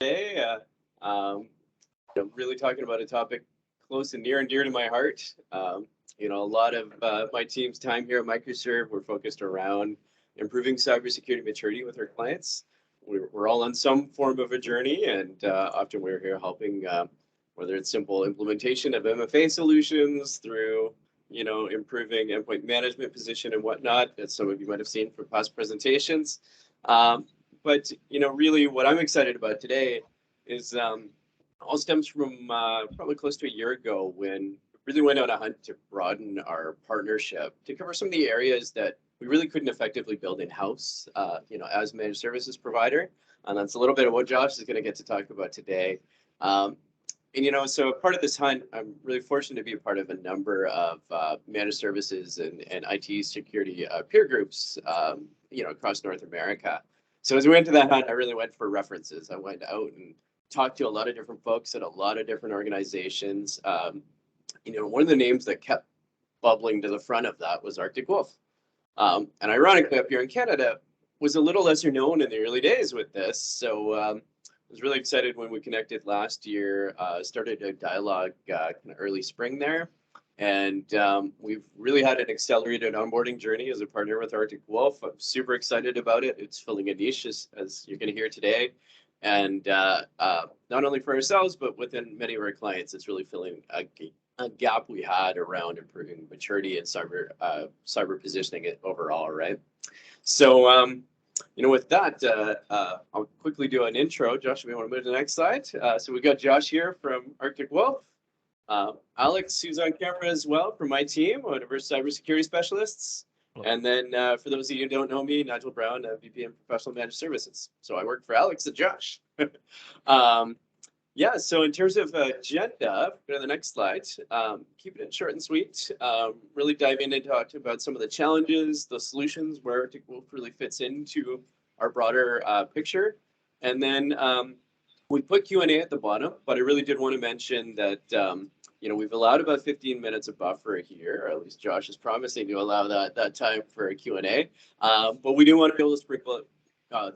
today. Really talking about a topic close and near and dear to my heart. A lot of my team's time here at Microserve, we're focused around improving cybersecurity maturity with our clients. We're all on some form of a journey, and often we're here helping, whether it's simple implementation of MFA solutions through, improving endpoint management position and whatnot, that some of you might have seen from past presentations. But really what I'm excited about today is all stems from probably close to a year ago when we really went on a hunt to broaden our partnership to cover some of the areas that we really couldn't effectively build in-house, as managed services provider. And that's a little bit of what Josh is going to get to talk about today. So part of this hunt, I'm really fortunate to be a part of a number of managed services and IT security peer groups, across North America. So as we went to that hunt, I really went for references. I went out and talked to a lot of different folks at a lot of different organizations. One of the names that kept bubbling to the front of that was Arctic Wolf. And ironically, up here in Canada, was a little lesser known in the early days with this. So I was really excited when we connected last year, started a dialogue kind of early spring there. And we've really had an accelerated onboarding journey as a partner with Arctic Wolf. I'm super excited about it. It's filling a niche, as you're going to hear today. And not only for ourselves, but within many of our clients, it's really filling a gap we had around improving maturity and cyber positioning it overall, right? So, with that, I'll quickly do an intro. Josh, if you want to move to the next slide. So we got Josh here from Arctic Wolf. Alex, who's on camera as well from my team, one of our cybersecurity specialists. And then for those of you who don't know me, Nigel Brown, VP and Professional Managed Services. So I work for Alex and Josh. So in terms of agenda, go to the next slide. Keeping it short and sweet. Really dive in and talk about some of the challenges, the solutions, where Arctic Wolf really fits into our broader picture. And then we put Q&A at the bottom, but I really did want to mention that we've allowed about 15 minutes of buffer here, or at least Josh is promising to allow that time for a Q&A. But we do want to be able to sprinkle it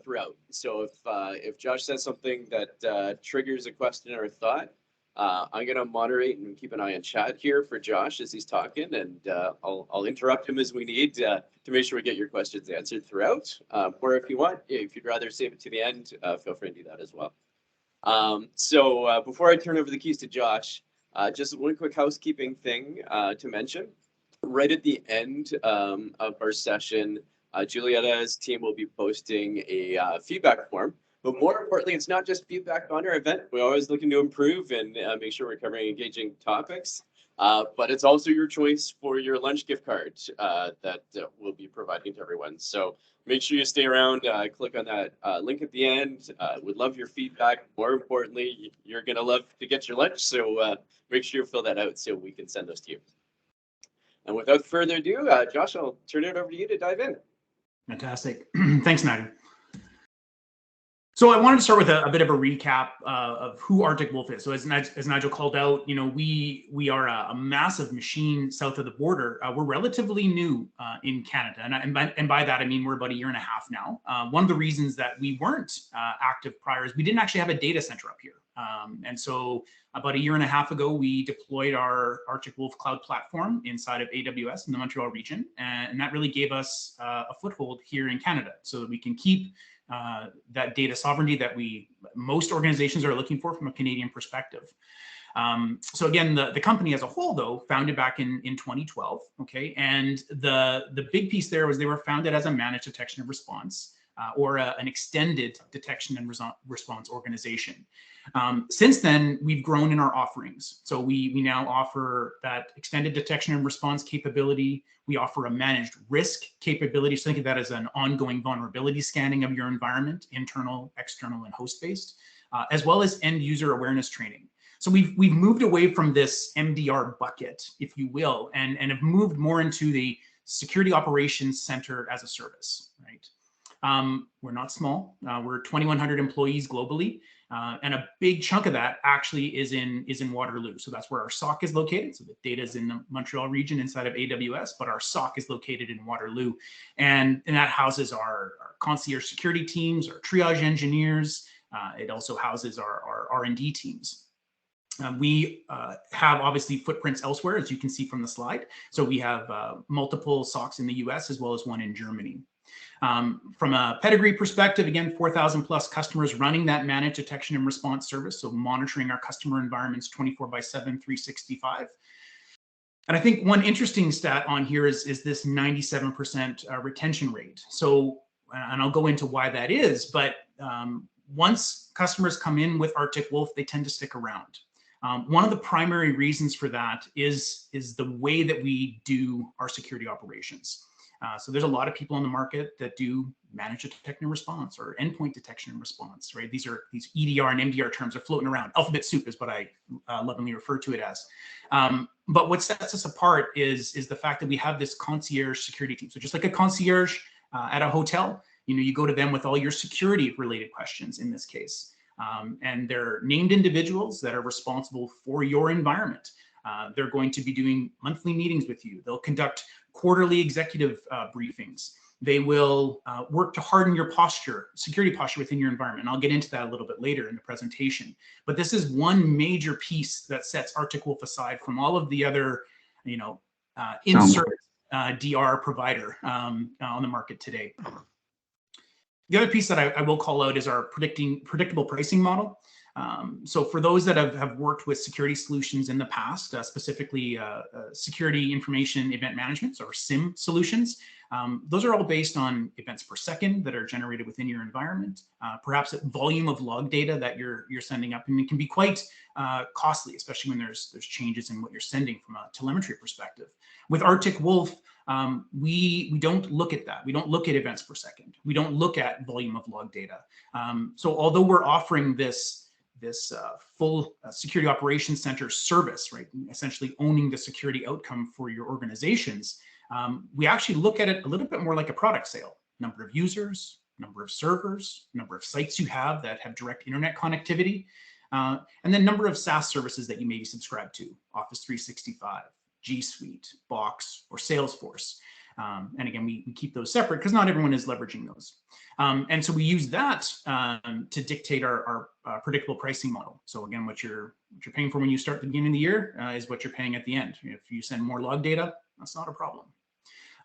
throughout. So if Josh says something that triggers a question or a thought, I'm going to moderate and keep an eye on chat here for Josh as he's talking, and I'll interrupt him as we need to make sure we get your questions answered throughout. Or if you'd rather save it to the end, feel free to do that as well. So before I turn over the keys to Josh, just one quick housekeeping thing to mention. Right at the end of our session, Julieta's team will be posting a feedback form. But more importantly, it's not just feedback on our event. We're always looking to improve and make sure we're covering engaging topics. But it's also your choice for your lunch gift card that we'll be providing to everyone. So make sure you stay around, click on that link at the end. We'd love your feedback. More importantly, you're going to love to get your lunch. So make sure you fill that out so we can send those to you. And without further ado, Josh, I'll turn it over to you to dive in. Fantastic. Thanks, Nigel. So I wanted to start with a bit of a recap of who Arctic Wolf is. So as Nigel called out, we are a massive machine south of the border. We're relatively new in Canada, and by that I mean we're about a year and a half now. One of the reasons that we weren't active prior is we didn't actually have a data center up here. And so about a year and a half ago, we deployed our Arctic Wolf cloud platform inside of AWS in the Montreal region, and that really gave us a foothold here in Canada, so that we can keep that data sovereignty that most organizations are looking for from a Canadian perspective. So again, the company as a whole, though, founded back in 2012. Okay, and the big piece there was they were founded as a managed detection and response, or an extended detection and response organization. Since then, we've grown in our offerings. So we now offer that extended detection and response capability. We offer a managed risk capability. So think of that as an ongoing vulnerability scanning of your environment, internal, external, and host-based, as well as end user awareness training. So we've moved away from this MDR bucket, if you will, and have moved more into the security operations center as a service, right? We're not small. We're 2,100 employees globally, and a big chunk of that actually is in Waterloo. So that's where our SOC is located. So the data is in the Montreal region inside of AWS, but our SOC is located in Waterloo, and that houses our concierge security teams, our triage engineers, It also houses our R&D teams. We have obviously footprints elsewhere, as you can see from the slide. So we have multiple SOCs in the US as well as one in Germany. From a pedigree perspective, again, 4,000 plus customers running that managed detection and response service. So monitoring our customer environments 24/7, 365. And I think one interesting stat on here is this 97% retention rate. So, and I'll go into why that is, but once customers come in with Arctic Wolf, they tend to stick around. One of the primary reasons for that is the way that we do our security operations. So there's a lot of people on the market that do managed detection and response or endpoint detection and response, right? These EDR and MDR terms are floating around. Alphabet soup is what I lovingly refer to it as. But what sets us apart is the fact that we have this concierge security team. So just like a concierge at a hotel, you go to them with all your security related questions in this case. And they're named individuals that are responsible for your environment. They're going to be doing monthly meetings with you. They'll conduct quarterly executive briefings. They will work to harden your posture, security posture within your environment. And I'll get into that a little bit later in the presentation. But this is one major piece that sets Arctic Wolf aside from all of the other, insert DR provider on the market today. The other piece that I will call out is our predictable pricing model. So for those that have worked with security solutions in the past, specifically security information event management, or SIM solutions, those are all based on events per second that are generated within your environment, perhaps a volume of log data that you're sending up, and it can be quite costly, especially when there's changes in what you're sending from a telemetry perspective. With Arctic Wolf, we don't look at that. We don't look at events per second. We don't look at volume of log data. So although we're offering this full security operations center service, right, essentially owning the security outcome for your organizations, we actually look at it a little bit more like a product sale. Number of users, number of servers, number of sites you have that have direct internet connectivity, and then number of SaaS services that you may be subscribed to, Office 365, G Suite, Box, or Salesforce. And again, we keep those separate because not everyone is leveraging those. And so we use that to dictate our predictable pricing model. So again, what you're paying for when you start at the beginning of the year is what you're paying at the end. If you send more log data, that's not a problem.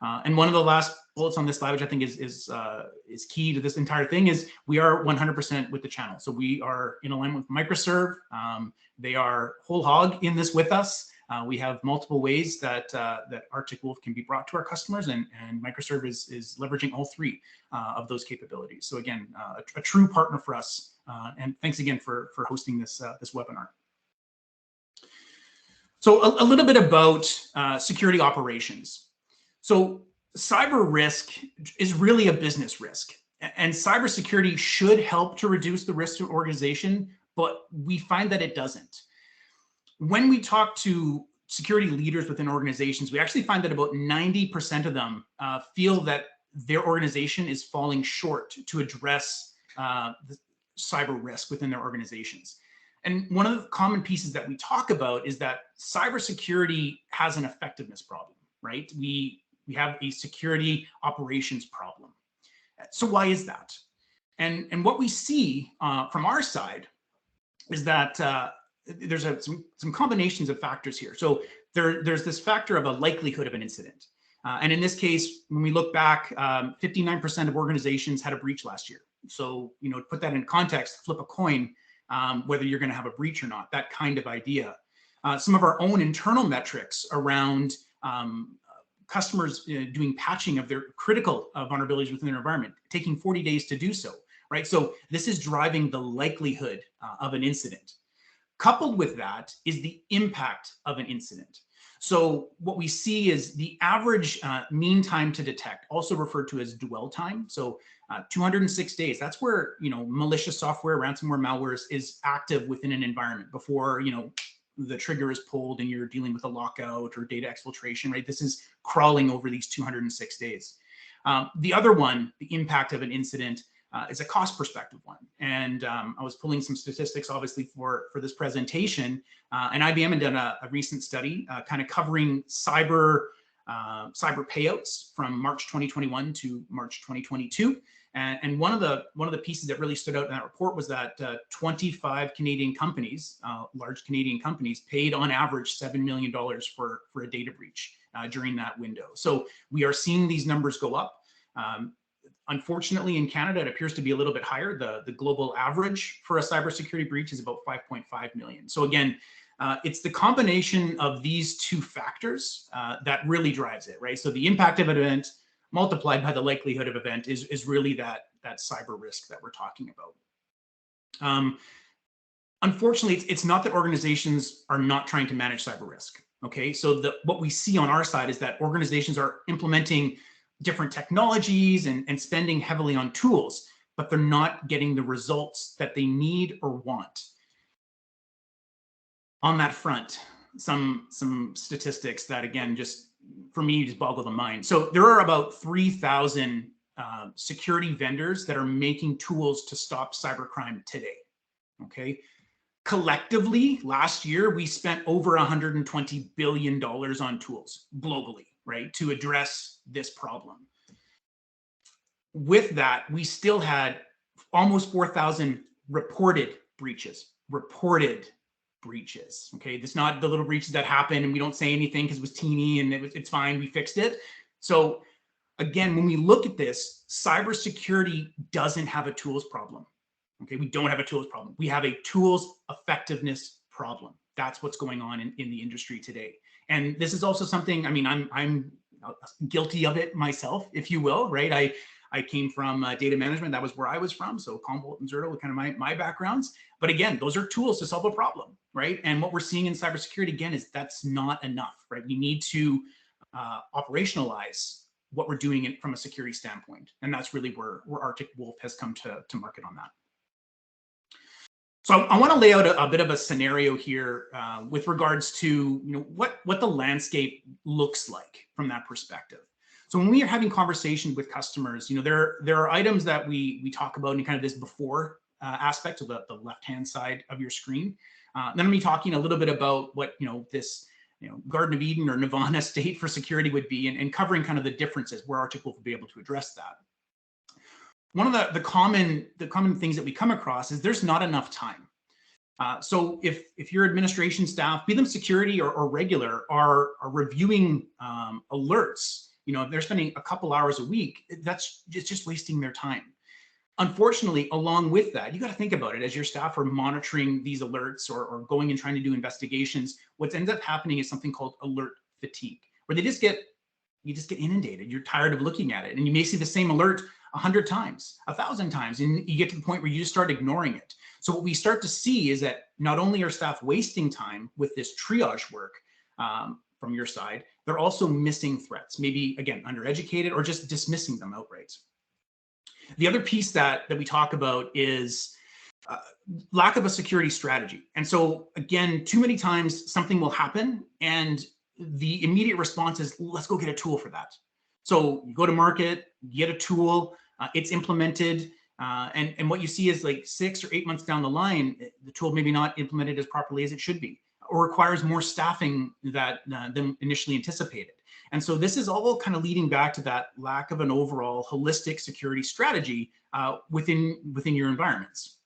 And one of the last bullets on this slide, which I think is key to this entire thing, is we are 100% with the channel. So we are in alignment with Microserve. They are whole hog in this with us. We have multiple ways that Arctic Wolf can be brought to our customers, and Microserve is leveraging all three of those capabilities. So again, a true partner for us. And thanks again for hosting this webinar. So a little bit about security operations. So cyber risk is really a business risk, and cybersecurity should help to reduce the risk to an organization, but we find that it doesn't. When we talk to security leaders within organizations, we actually find that about 90% of them feel that their organization is falling short to address the cyber risk within their organizations. And one of the common pieces that we talk about is that cybersecurity has an effectiveness problem, right? We have a security operations problem. So why is that? And what we see from our side is that there's some combinations of factors here. So there's this factor of a likelihood of an incident. And in this case, when we look back, 59% of organizations had a breach last year. So, to put that in context, flip a coin, whether you're going to have a breach or not, that kind of idea. Some of our own internal metrics around customers doing patching of their critical vulnerabilities within their environment, taking 40 days to do so, right? So this is driving the likelihood of an incident. Coupled with that is the impact of an incident. So what we see is the average mean time to detect, also referred to as dwell time. So 206 days, that's where, malicious software, ransomware, malware is active within an environment before, the trigger is pulled and you're dealing with a lockout or data exfiltration, right? This is crawling over these 206 days. The other one, the impact of an incident, is a cost perspective one. And I was pulling some statistics, obviously, for this presentation. And IBM had done a recent study kind of covering cyber payouts from March 2021 to March 2022. And one of the pieces that really stood out in that report was that 25 Canadian companies, large Canadian companies, paid on average $7 million for a data breach during that window. So we are seeing these numbers go up. Unfortunately, in Canada, it appears to be a little bit higher. The global average for a cybersecurity breach is about 5.5 million. So again, it's the combination of these two factors that really drives it, right? So the impact of an event multiplied by the likelihood of event is really that cyber risk that we're talking about. Unfortunately, it's not that organizations are not trying to manage cyber risk. Okay, so what we see on our side is that organizations are implementing different technologies and spending heavily on tools, but they're not getting the results that they need or want. On that front, some statistics that, again, just for me, just boggle the mind. So there are about 3,000 security vendors that are making tools to stop cybercrime today. Okay, collectively, last year we spent over $120 billion on tools globally, right, to address this problem. With that, we still had almost 4,000 reported breaches. Okay, it's not the little breaches that happen and we don't say anything because it was teeny and it's fine, we fixed it. So again, when we look at this, cybersecurity doesn't have a tools problem. Okay, we don't have a tools problem. We have a tools effectiveness problem. That's what's going on in the industry today. And this is also something, I mean, I'm guilty of it myself, if you will, right? I came from data management. That was where I was from. So Commvault and Zerto were kind of my backgrounds. But again, those are tools to solve a problem, right? And what we're seeing in cybersecurity, again, is that's not enough, right? We need to operationalize what we're doing from a security standpoint. And that's really where Arctic Wolf has come to market on that. So I want to lay out a bit of a scenario here with regards to what the landscape looks like from that perspective. So when we are having conversations with customers, there are items that we talk about in kind of this before aspect of the left-hand side of your screen. Then I'm going to be talking a little bit about what this Garden of Eden or Nirvana state for security would be, and covering kind of the differences where Arctic Wolf will be able to address that. One of the common things that we come across is there's not enough time. So if your administration staff, be them security or regular, are reviewing alerts, if they're spending a couple hours a week, it's just wasting their time. Unfortunately, along with that, you got to think about it as your staff are monitoring these alerts or going and trying to do investigations. What ends up happening is something called alert fatigue, where you just get inundated. You're tired of looking at it, and you may see the same alert 100 times, 1,000 times, and you get to the point where you just start ignoring it. So what we start to see is that not only are staff wasting time with this triage work from your side, they're also missing threats, maybe, again, undereducated or just dismissing them outright. The other piece that we talk about is lack of a security strategy. And so, again, too many times something will happen and the immediate response is, let's go get a tool for that. So you go to market, get a tool, it's implemented, and what you see is like 6 or 8 months down the line, the tool maybe not implemented as properly as it should be, or requires more staffing than initially anticipated. And so this is all kind of leading back to that lack of an overall holistic security strategy within your environments.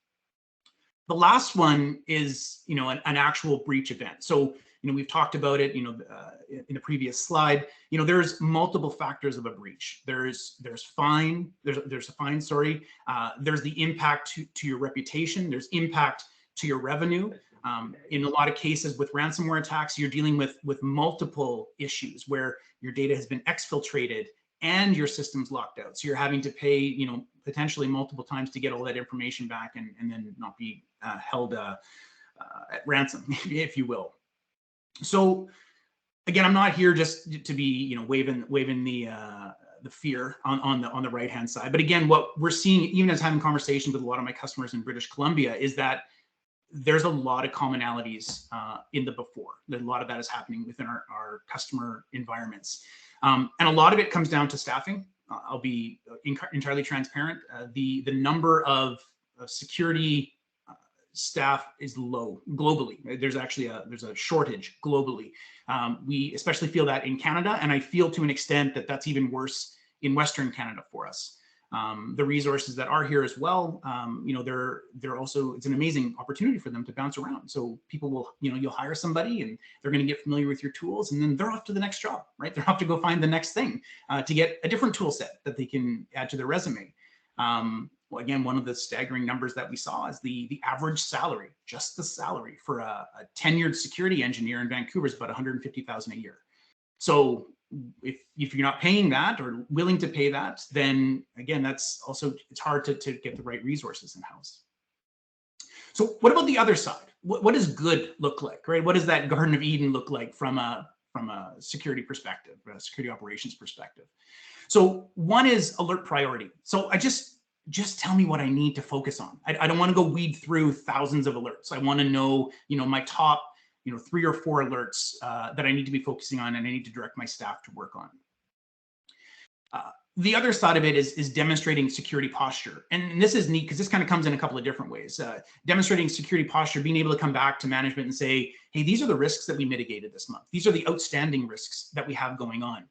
The last one is an actual breach event. So we've talked about it in the previous slide. There's multiple factors of a breach. There's a fine. There's the impact to your reputation. There's impact to your revenue. In a lot of cases with ransomware attacks, you're dealing with multiple issues where your data has been exfiltrated and your system's locked out. So you're having to pay, potentially multiple times to get all that information back and then not be held at ransom, if you will. So again, I'm not here just to be, waving the fear on the right hand side. But again, what we're seeing, even as having conversations with a lot of my customers in British Columbia, is that there's a lot of commonalities in the before. A lot of that is happening within our customer environments. And a lot of it comes down to staffing. I'll be entirely transparent. The number of security staff is low globally. There's actually there's a shortage globally. We especially feel that in Canada, and I feel to an extent that that's even worse in Western Canada for us. The resources that are here as well, they're also, it's an amazing opportunity for them to bounce around. So people will, you'll hire somebody and they're going to get familiar with your tools, and then they're off to the next job, right? They're off to go find the next thing to get a different tool set that they can add to their resume. Well, again, one of the staggering numbers that we saw is the average salary, just the salary for a tenured security engineer in Vancouver is about $150,000 a year. So if you're not paying that or willing to pay that, then again, that's also, it's hard to get the right resources in house. So what about the other side? What does good look like, right? What does that Garden of Eden look like from a security perspective, a security operations perspective? So one is alert priority. So I just tell me what I need to focus on. I don't want to go weed through thousands of alerts. I want to know, my top, 3 or 4 alerts that I need to be focusing on, and I need to direct my staff to work on. The other side of it is demonstrating security posture. And this is neat because this kind of comes in a couple of different ways. Demonstrating security posture, being able to come back to management and say, hey, these are the risks that we mitigated this month. These are the outstanding risks that we have going on.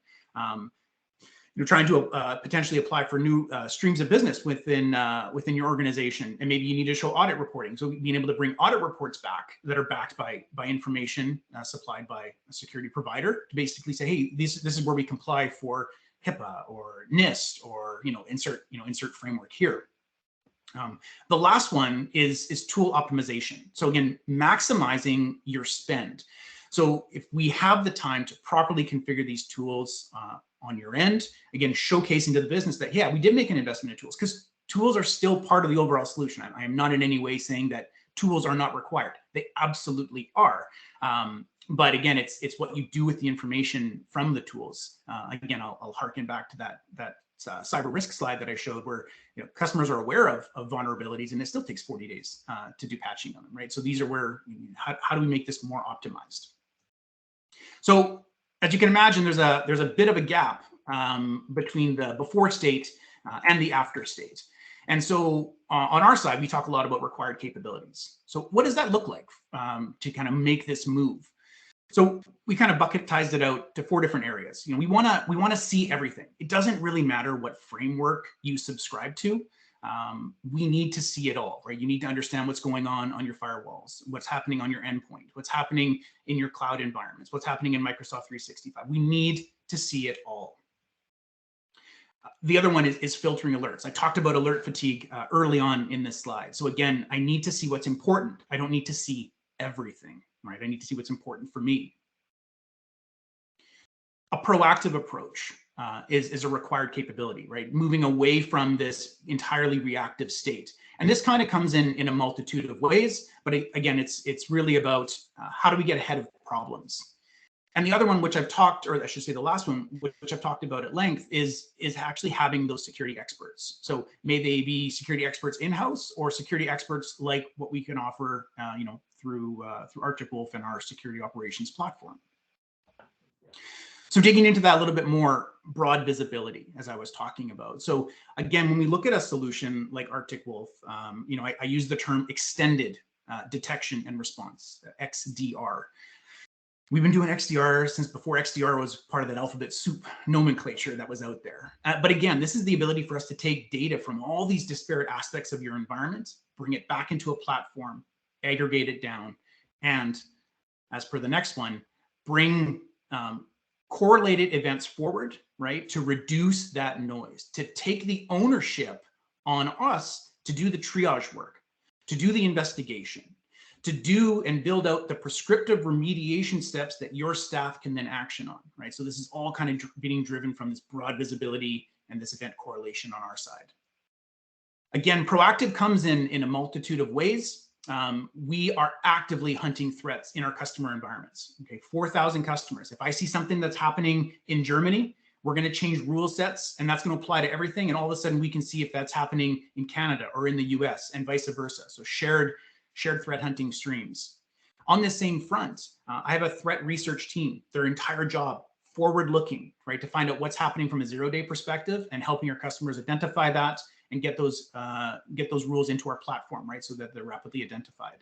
You're trying to potentially apply for new streams of business within your organization, and maybe you need to show audit reporting. So being able to bring audit reports back that are backed by information supplied by a security provider to basically say, hey, this is where we comply for HIPAA or NIST or insert framework here. The last one is tool optimization. So again, maximizing your spend. So if we have the time to properly configure these tools on your end, again, showcasing to the business that, yeah, we did make an investment in tools, because tools are still part of the overall solution. I am not in any way saying that tools are not required. They absolutely are. But again, it's what you do with the information from the tools. Again, I'll harken back to that cyber risk slide that I showed, where customers are aware of vulnerabilities, and it still takes 40 days to do patching on them, right? So these are where, how do we make this more optimized? So as you can imagine, there's a bit of a gap between the before state and the after state. And so on our side, we talk a lot about required capabilities. So what does that look like to kind of make this move? So we kind of bucketized it out to 4 different areas. We want to see everything. It doesn't really matter what framework you subscribe to. We need to see it all, right? You need to understand what's going on your firewalls, what's happening on your endpoint, what's happening in your cloud environments, what's happening in Microsoft 365. We need to see it all. The other one is filtering alerts. I talked about alert fatigue early on in this slide. So again, I need to see what's important. I don't need to see everything, right? I need to see what's important for me. A proactive approach is a required capability, right? Moving away from this entirely reactive state. And this kind of comes in a multitude of ways, but again, it's really about how do we get ahead of problems? And the other one, which I've talked, or I should say the last one, which I've talked about at length, is actually having those security experts. So may they be security experts in-house or security experts like what we can offer, through Arctic Wolf and our security operations platform. So digging into that a little bit more, broad visibility, as I was talking about. So again, when we look at a solution like Arctic Wolf, I use the term extended detection and response, XDR. We've been doing XDR since before XDR was part of that alphabet soup nomenclature that was out there. But again, this is the ability for us to take data from all these disparate aspects of your environment, bring it back into a platform, aggregate it down, and as per the next one, bring correlated events forward, right, to reduce that noise, to take the ownership on us to do the triage work, to do the investigation, to do and build out the prescriptive remediation steps that your staff can then action on, right? So this is all kind of being driven from this broad visibility and this event correlation on our side. Again, proactive comes in a multitude of ways. We are actively hunting threats in our customer environments. Okay, 4,000 customers. If I see something that's happening in Germany, we're going to change rule sets, and that's going to apply to everything. And all of a sudden, we can see if that's happening in Canada or in the US, and vice versa. So shared threat hunting streams. On this same front, I have a threat research team. Their entire job, forward-looking, right, to find out what's happening from a zero-day perspective and helping our customers identify that and get those rules into our platform, right, so that they're rapidly identified.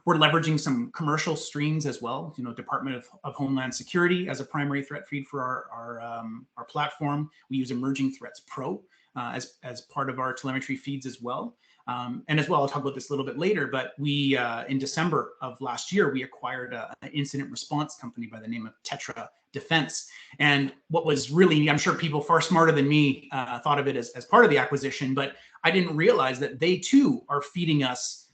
We're leveraging some commercial streams as well. Department of Homeland Security as a primary threat feed for our platform. We use Emerging Threats Pro as part of our telemetry feeds as well. And as well, I'll talk about this a little bit later, but we, in December of last year, we acquired an incident response company by the name of Tetra Defense. And what was really, I'm sure people far smarter than me thought of it as part of the acquisition, but I didn't realize that they too are feeding us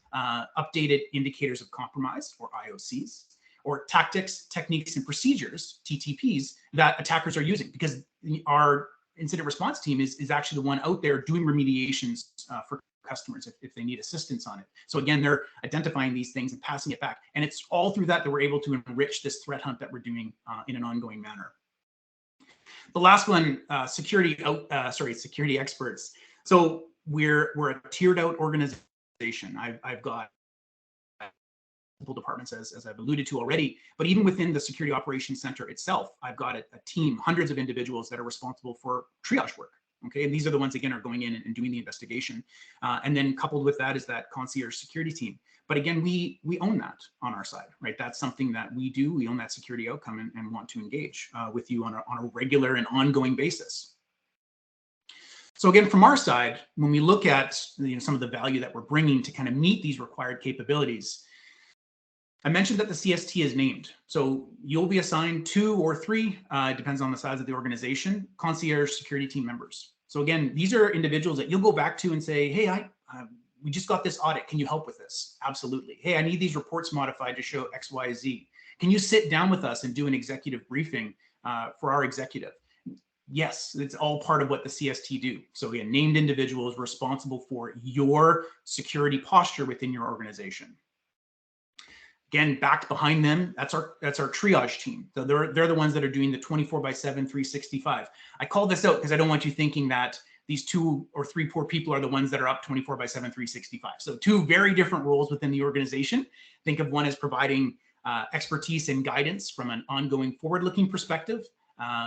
updated indicators of compromise, or IOCs, or tactics, techniques, and procedures, TTPs, that attackers are using, because our incident response team is actually the one out there doing remediations for customers if they need assistance on it. So again, they're identifying these things and passing it back. And it's all through that we're able to enrich this threat hunt that we're doing in an ongoing manner. The last one, security experts. So we're a tiered out organization. I've got multiple departments, as I've alluded to already, but even within the security operations center itself, I've got a team, hundreds of individuals that are responsible for triage work. Okay, and these are the ones, again, are going in and doing the investigation. And then coupled with that is that concierge security team. But again, we own that on our side, right? That's something that we do. We own that security outcome and want to engage with you on a regular and ongoing basis. So again, from our side, when we look at some of the value that we're bringing to kind of meet these required capabilities, I mentioned that the CST is named. So you'll be assigned 2 or 3, it depends on the size of the organization, concierge security team members. So again, these are individuals that you'll go back to and say, hey, we just got this audit. Can you help with this? Absolutely. Hey, I need these reports modified to show X, Y, Z. Can you sit down with us and do an executive briefing for our executive? Yes, it's all part of what the CST do. So again, named individuals responsible for your security posture within your organization. Again, backed behind them, that's our triage team. So they're the ones that are doing the 24/7, 365. I call this out because I don't want you thinking that these 2 or 3 poor people are the ones that are up 24/7, 365. So 2 very different roles within the organization. Think of one as providing expertise and guidance from an ongoing forward-looking perspective.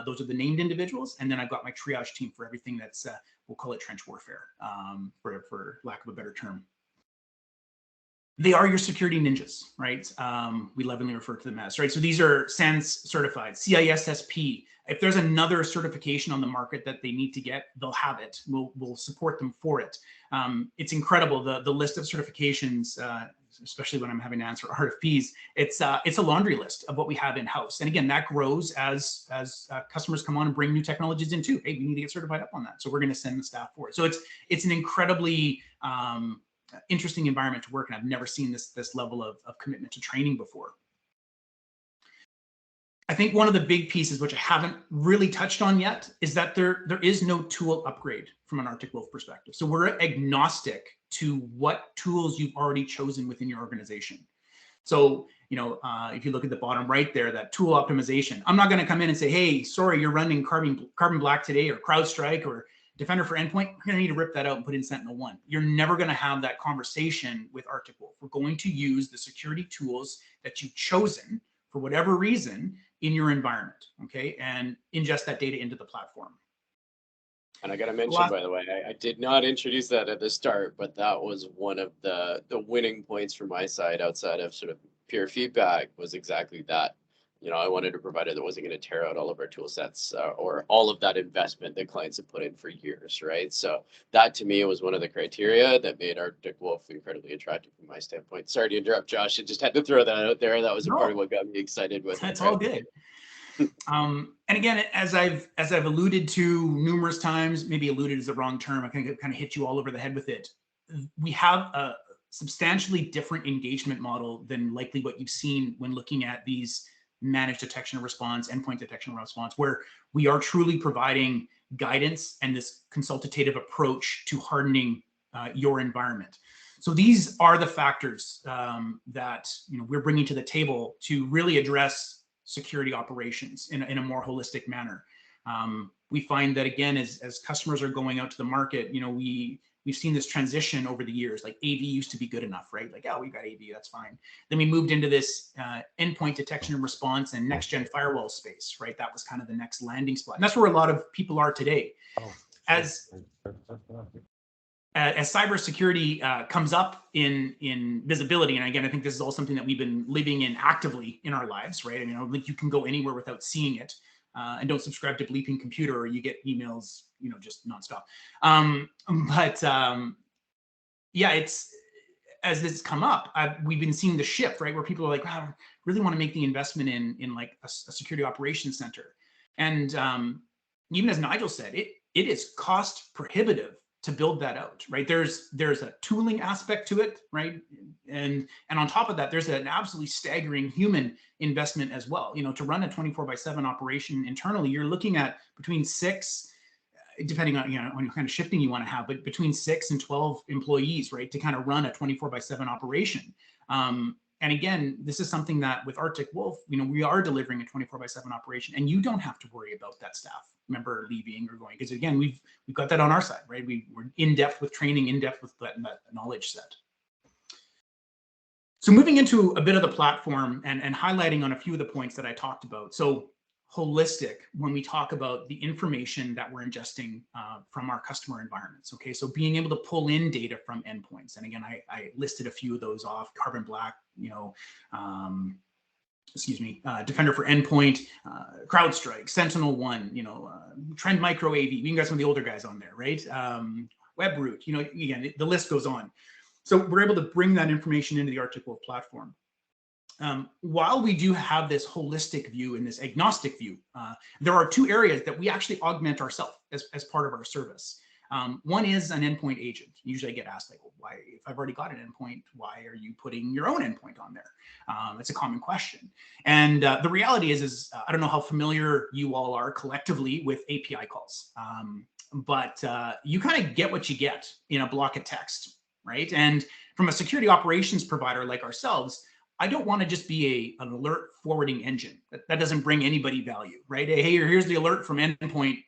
Those are the named individuals. And then I've got my triage team for everything that's, we'll call it trench warfare, for lack of a better term. They are your security ninjas, right? We lovingly refer to them as, right? So these are SANS certified, CISSP. If there's another certification on the market that they need to get, they'll have it. We'll support them for it. It's incredible, the list of certifications, especially when I'm having to answer RFPs. It's a laundry list of what we have in-house. And again, that grows as customers come on and bring new technologies in too. Hey, we need to get certified up on that. So we're going to send the staff for it. So it's an incredibly interesting environment to work in. I've never seen this level of commitment to training before. I think one of the big pieces, which I haven't really touched on yet, is that there is no tool upgrade from an Arctic Wolf perspective. So we're agnostic to what tools you've already chosen within your organization. So, if you look at the bottom right there, that tool optimization, I'm not going to come in and say, hey, sorry, you're running Carbon Black today, or CrowdStrike, or Defender for Endpoint. We're going to need to rip that out and put in Sentinel-1. You're never going to have that conversation with Arctic Wolf. We're going to use the security tools that you've chosen for whatever reason in your environment, okay, and ingest that data into the platform. And I got to mention, by the way, I did not introduce that at the start, but that was one of the winning points from my side, outside of sort of peer feedback, was exactly that. I wanted a provider that wasn't going to tear out all of our tool sets or all of that investment that clients have put in for years, right? So that, to me, was one of the criteria that made Arctic Wolf incredibly attractive from my standpoint. Sorry to interrupt, Josh. I just had to throw that out there. That was a part of what got me excited with it. That's all good. And again, as I've alluded to numerous times, maybe alluded is the wrong term. I can kind of hit you all over the head with it. We have a substantially different engagement model than likely what you've seen when looking at these managed detection and response, endpoint detection and response, where we are truly providing guidance and this consultative approach to hardening your environment. So these are the factors that we're bringing to the table to really address security operations in a more holistic manner. We find that, again, as customers are going out to the market, we've seen this transition over the years. Like, AV used to be good enough, right? Like, oh, we've got AV, that's fine. Then we moved into this endpoint detection and response and next-gen firewall space, right? That was kind of the next landing spot. And that's where a lot of people are today. As cybersecurity comes up in visibility, and again, I think this is all something that we've been living in actively in our lives, right? I mean, I don't think you can go anywhere without seeing it. And don't subscribe to Bleeping Computer, or you get emails just nonstop. Yeah, it's, as this come up, we've been seeing the shift, right, where people are like, wow, I really want to make the investment in like a security operations center. And even as Nigel said, it is cost prohibitive to build that out, right? There's a tooling aspect to it, right? And on top of that, there's an absolutely staggering human investment as well. To run a 24/7 operation internally, you're looking at between 6, depending on on what kind of shifting you want to have, but between 6 and 12 employees, right, to kind of run a 24/7 operation. And again, this is something that with Arctic Wolf, we are delivering a 24/7 operation, and you don't have to worry about that staff member leaving or going, because again, we've got that on our side, right? We're in depth with training, in depth with that knowledge set. So moving into a bit of the platform and highlighting on a few of the points that I talked about. So holistic when we talk about the information that we're ingesting from our customer environments. Okay, so being able to pull in data from endpoints, and again, I listed a few of those off: Carbon Black, Defender for Endpoint, CrowdStrike, Sentinel-1, Trend Micro AV. We can get some of the older guys on there, right? WebRoot, again, the list goes on. So we're able to bring that information into the Arctic Wolf platform. While we do have this holistic view and this agnostic view, there are 2 areas that we actually augment ourselves as part of our service. One is an endpoint agent. Usually I get asked, like, well, why, if I've already got an endpoint, why are you putting your own endpoint on there? It's a common question. And the reality is I don't know how familiar you all are collectively with API calls, but you kind of get what you get in a block of text, right? And from a security operations provider like ourselves, I don't want to just be an alert forwarding engine. That doesn't bring anybody value, right? Hey, here's the alert from endpoint.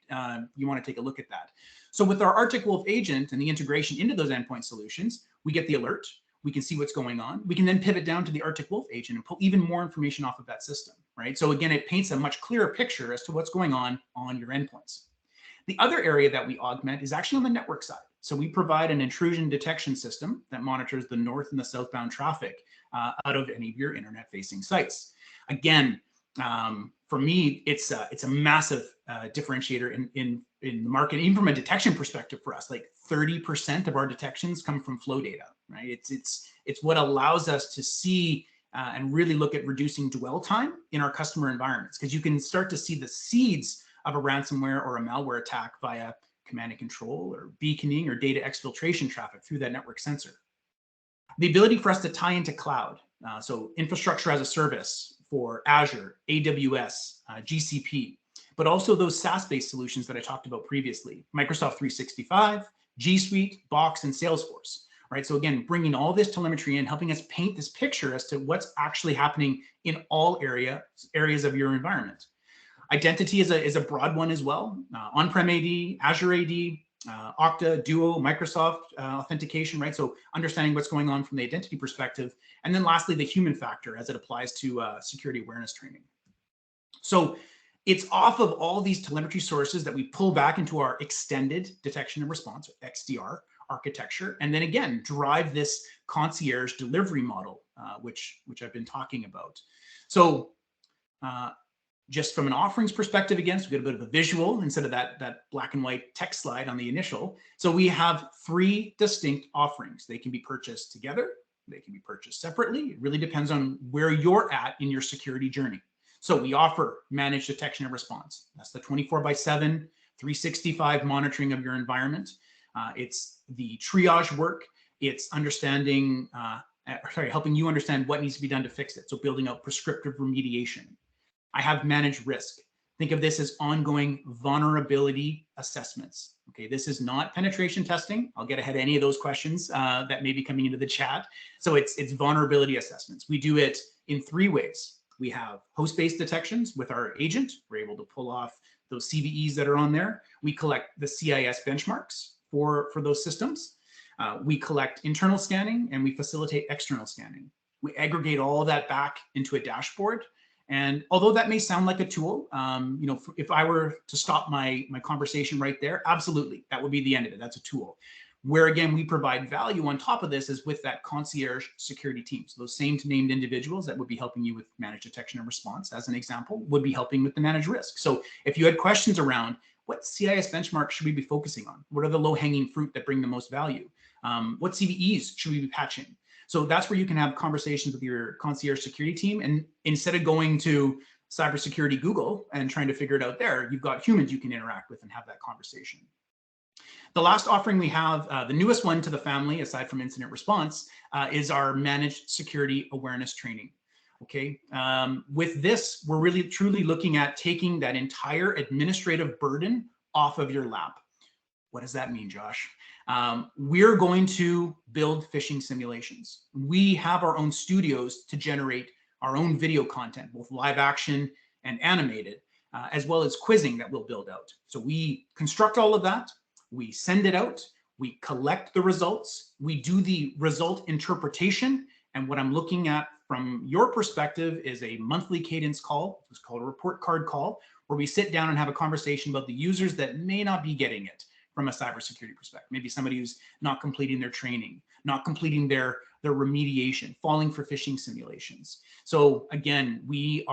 You want to take a look at that. So with our Arctic Wolf agent and the integration into those endpoint solutions, we get the alert. We can see what's going on. We can then pivot down to the Arctic Wolf agent and pull even more information off of that system, right? So again, it paints a much clearer picture as to what's going on your endpoints. The other area that we augment is actually on the network side. So we provide an intrusion detection system that monitors the north and the southbound traffic out of any of your internet-facing sites. Again, for me, it's a massive differentiator in the market, even from a detection perspective for us. Like 30% of our detections come from flow data, right? It's what allows us to see and really look at reducing dwell time in our customer environments, because you can start to see the seeds of a ransomware or a malware attack via command and control or beaconing or data exfiltration traffic through that network sensor. The ability for us to tie into cloud, so infrastructure as a service for Azure, AWS, GCP, but also those SaaS-based solutions that I talked about previously, Microsoft 365, G Suite, Box, and Salesforce, right? So again, bringing all this telemetry in, helping us paint this picture as to what's actually happening in all areas of your environment. Identity is a broad one as well. On-prem AD, Azure AD, Okta, Duo, Microsoft authentication, right? So understanding what's going on from the identity perspective. And then lastly, the human factor as it applies to security awareness training. So it's off of all these telemetry sources that we pull back into our extended detection and response, or XDR architecture, and then again, drive this concierge delivery model, which I've been talking about. So just from an offerings perspective, again, so we get a bit of a visual instead of that black and white text slide on the initial. So we have 3 distinct offerings. They can be purchased together. They can be purchased separately. It really depends on where you're at in your security journey. So we offer managed detection and response. That's the 24/7, 365 monitoring of your environment. It's the triage work. It's understanding, helping you understand what needs to be done to fix it. So building out prescriptive remediation. I have managed risk. Think of this as ongoing vulnerability assessments. Okay, this is not penetration testing. I'll get ahead of any of those questions that may be coming into the chat. So it's vulnerability assessments. We do it in 3 ways. We have host-based detections with our agent. We're able to pull off those CVEs that are on there. We collect the CIS benchmarks for those systems. We collect internal scanning and we facilitate external scanning. We aggregate all of that back into a dashboard. And although that may sound like a tool, if I were to stop my conversation right there, absolutely, that would be the end of it. That's a tool. Where again, we provide value on top of this is with that concierge security team. So those same named individuals that would be helping you with managed detection and response, as an example, would be helping with the managed risk. So if you had questions around what CIS benchmarks should we be focusing on? What are the low-hanging fruit that bring the most value? What CVEs should we be patching? So that's where you can have conversations with your concierge security team. And instead of going to cybersecurity Google and trying to figure it out there, you've got humans you can interact with and have that conversation. The last offering we have, the newest one to the family, aside from incident response, is our managed security awareness training. Okay, with this, we're really truly looking at taking that entire administrative burden off of your lap. What does that mean, Josh? We're going to build phishing simulations. We have our own studios to generate our own video content, both live action and animated, as well as quizzing that we'll build out. So we construct all of that, we send it out, we collect the results, we do the result interpretation, and what I'm looking at from your perspective is a monthly cadence call. It's called a report card call, where we sit down and have a conversation about the users that may not be getting it from a cybersecurity perspective. Maybe somebody who's not completing their training, not completing their remediation, falling for phishing simulations. So again, we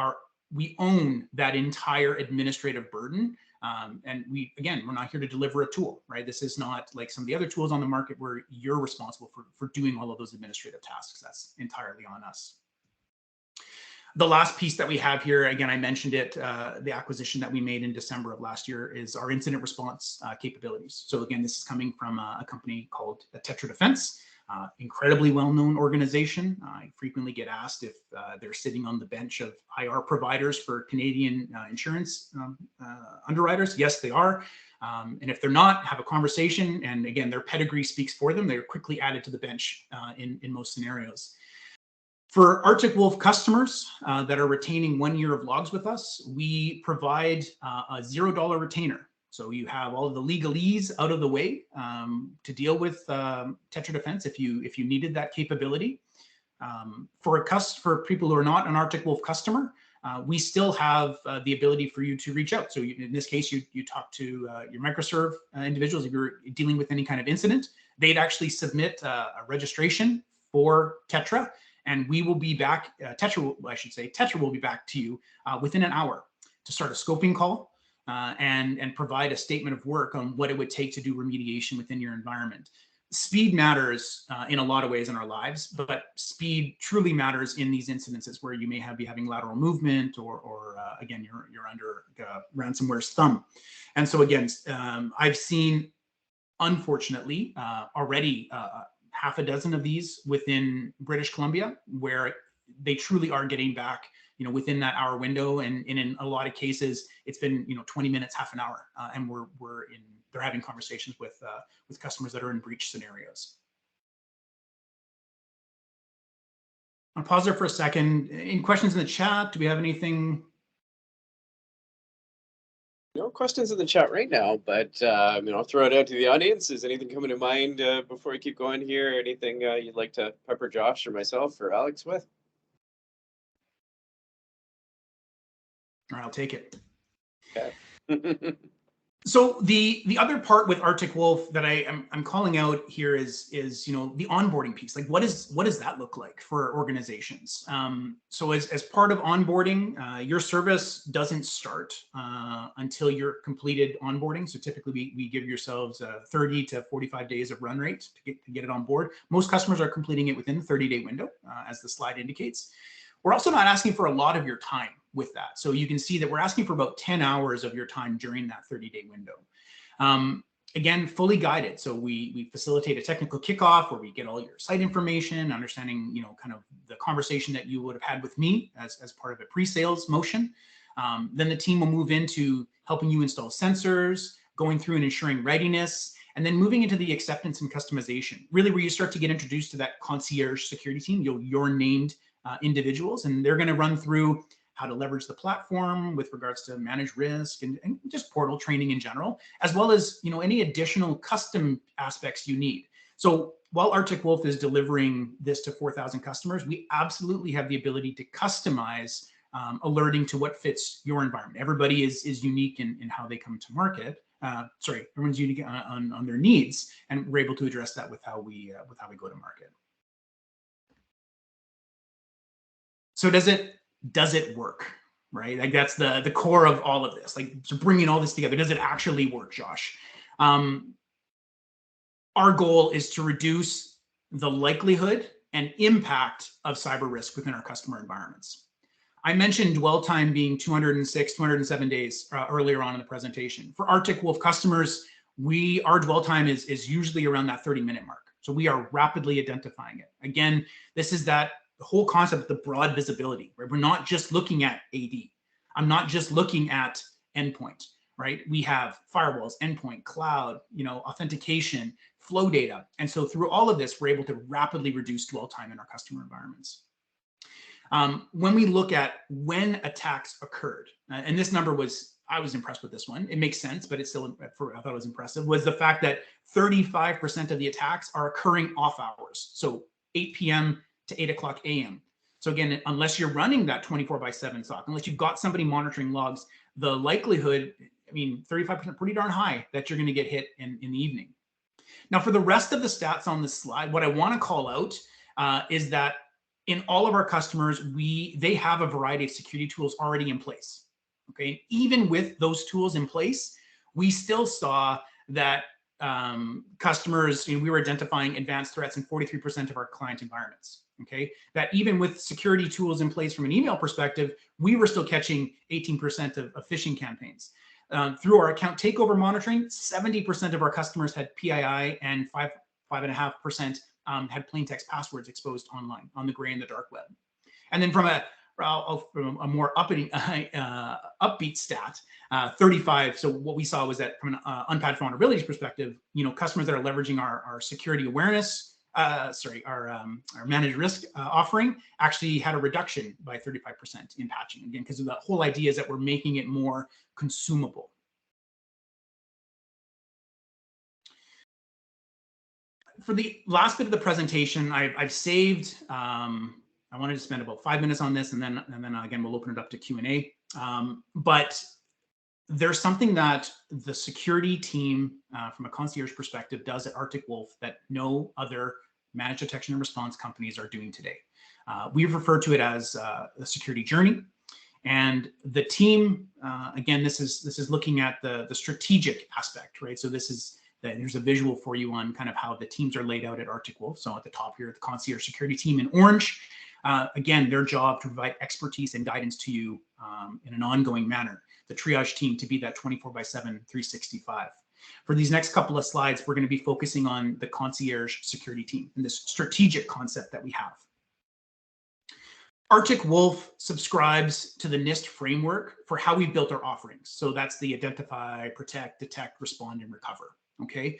own that entire administrative burden. And we're not here to deliver a tool, right? This is not like some of the other tools on the market where you're responsible for doing all of those administrative tasks. That's entirely on us. The last piece that we have here, again, I mentioned it, the acquisition that we made in December of last year is our incident response capabilities. So again, this is coming from a company called Tetra Defense, incredibly well-known organization. I frequently get asked if they're sitting on the bench of IR providers for Canadian insurance underwriters. Yes, they are. And if they're not, have a conversation. And again, their pedigree speaks for them. They're quickly added to the bench in most scenarios. For Arctic Wolf customers that are retaining 1 year of logs with us, we provide a $0 retainer. So you have all of the legalese out of the way to deal with Tetra Defense if you needed that capability. For people who are not an Arctic Wolf customer, we still have the ability for you to reach out. So in this case, you talk to your Microserve individuals. If you're dealing with any kind of incident, they'd actually submit a registration for Tetra, and we will be back. Tetra will be back to you within an hour to start a scoping call and provide a statement of work on what it would take to do remediation within your environment. Speed matters in a lot of ways in our lives, but speed truly matters in these incidences where you may be having lateral movement or again, you're under ransomware's thumb. And so again, I've seen, unfortunately, already half a dozen of these within British Columbia where they truly are getting back, within that hour window, and in a lot of cases, it's been 20 minutes, half an hour, and they're having conversations with customers that are in breach scenarios. I'll pause there for a second. Any questions in the chat? Do we have anything? No questions in the chat right now, but I'll throw it out to the audience. Is anything coming to mind before we keep going here? Anything you'd like to pepper Josh or myself or Alex with? All right, I'll take it. Okay. So the other part with Arctic Wolf that I'm calling out here is the onboarding piece. Like what does that look like for organizations? So as part of onboarding, your service doesn't start until you're completed onboarding. So typically we give yourselves 30 to 45 days of run rate to get it on board. Most customers are completing it within the 30-day window, as the slide indicates. We're also not asking for a lot of your time with that. So you can see that we're asking for about 10 hours of your time during that 30-day window. Again, fully guided. So we facilitate a technical kickoff where we get all your site information, understanding, kind of the conversation that you would have had with me as part of a pre-sales motion. Then the team will move into helping you install sensors, going through and ensuring readiness, and then moving into the acceptance and customization, really where you start to get introduced to that concierge security team, your named individuals, and they're going to run through how to leverage the platform with regards to manage risk and just portal training in general, as well as any additional custom aspects you need. So while Arctic Wolf is delivering this to 4,000 customers, we absolutely have the ability to customize alerting to what fits your environment. Everybody is unique in how they come to market. Everyone's unique on their needs, and we're able to address that with how we go to market. So does it work, right? Like that's the core of all of this. Like, so bringing all this together, does it actually work, Josh? Our goal is to reduce the likelihood and impact of cyber risk within our customer environments. I mentioned dwell time being 206, 207 days earlier on in the presentation. For Arctic Wolf customers, our dwell time is usually around that 30-minute mark. So we are rapidly identifying it. Again, this is the whole concept of the broad visibility, right? We're not just looking at AD. I'm not just looking at endpoint, right? We have firewalls, endpoint, cloud, authentication, flow data. And so through all of this, we're able to rapidly reduce dwell time in our customer environments. When we look at when attacks occurred, and this number I was impressed with this one. It makes sense, but it's still, I thought it was impressive, was the fact that 35% of the attacks are occurring off hours. So 8 p.m. to 8 o'clock a.m. So again, unless you're running that 24/7 SOC, unless you've got somebody monitoring logs, the likelihood, 35% pretty darn high that you're going to get hit in the evening. Now, for the rest of the stats on this slide, what I want to call out is that in all of our customers, they have a variety of security tools already in place. Okay, even with those tools in place, we still saw that customers, we were identifying advanced threats in 43% of our client environments. Okay, that even with security tools in place from an email perspective, we were still catching 18% of phishing campaigns. Through our account takeover monitoring, 70% of our customers had PII and 5.5% had plain text passwords exposed online on the gray and the dark web. And then from a more upbeat stat, 35. So what we saw was that from an unpatched vulnerabilities perspective, customers that are leveraging our security awareness, our managed risk offering actually had a reduction by 35% in patching. Again, because the whole idea is that we're making it more consumable. For the last bit of the presentation, I've saved. I wanted to spend about 5 minutes on this, and then again we'll open it up to Q&A. But there's something that the security team, from a concierge perspective, does at Arctic Wolf that no other managed detection and response companies are doing today. We've referred to it as the security journey, and the team, again, this is looking at the strategic aspect, right? So there's a visual for you on kind of how the teams are laid out at Arctic Wolf. So at the top here, the concierge security team in orange. Again, their job to provide expertise and guidance to you in an ongoing manner. The triage team to be that 24/7, 365. For these next couple of slides, we're going to be focusing on the concierge security team and this strategic concept that we have. Arctic Wolf subscribes to the NIST framework for how we built our offerings. So that's the identify, protect, detect, respond, and recover. Okay.